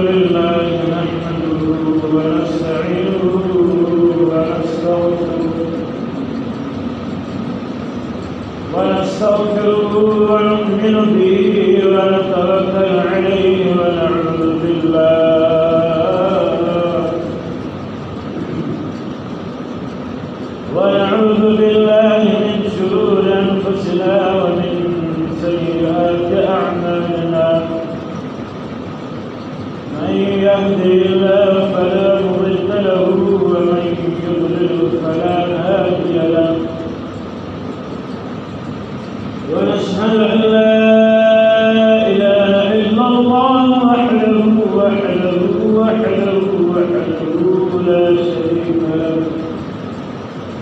لله نحمده ونستعينه ونستغفره ونؤمن به ونتوكل عليه ونعوذ بالله من شرور أنفسنا ومن سيئات أعمالنا. من يهده الله فلا مضل له ومن يضلل فلا